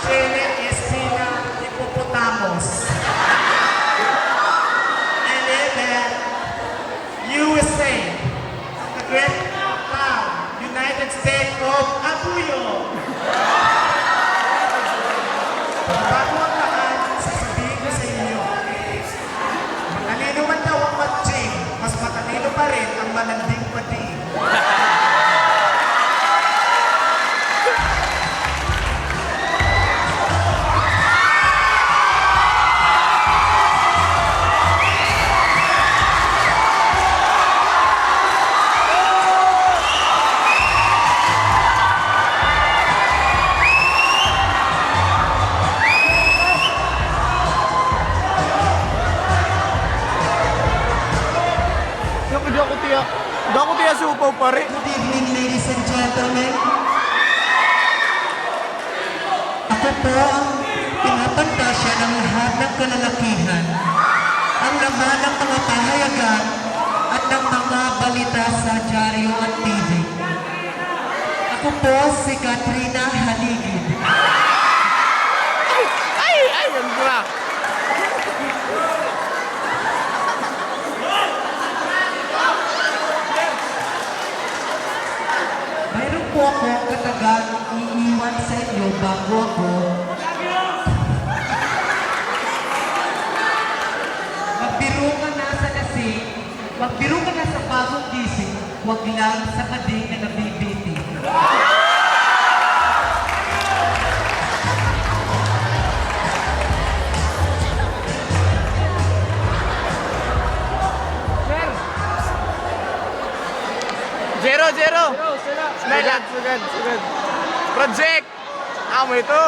Chile is Sina Hippopotamus. 11, USA, the great town, United States of Apuyo. Bago ang lahat, sasabihin ko sa inyo, matalino man daw ang matching, mas matalino pa rin ang malanding pati. Hindi ako tiya supaw pare. Good evening, ladies and gentlemen. Ako po ang pinapantasya ng lahat ng kalalakihan, ang laman ng mga pahayagan at ng mga balita sa dyaryo at TV. Ako po si Katrina Haligid. Ay, ang gra. Mayroon po ako katagang iiwan sa inyo bago ako magbiro ka na sa lasing, magbiro ka na sa bagong gising, huwag lang sa kading na nabibiti. Zero. Sugad. Project. Amo ito.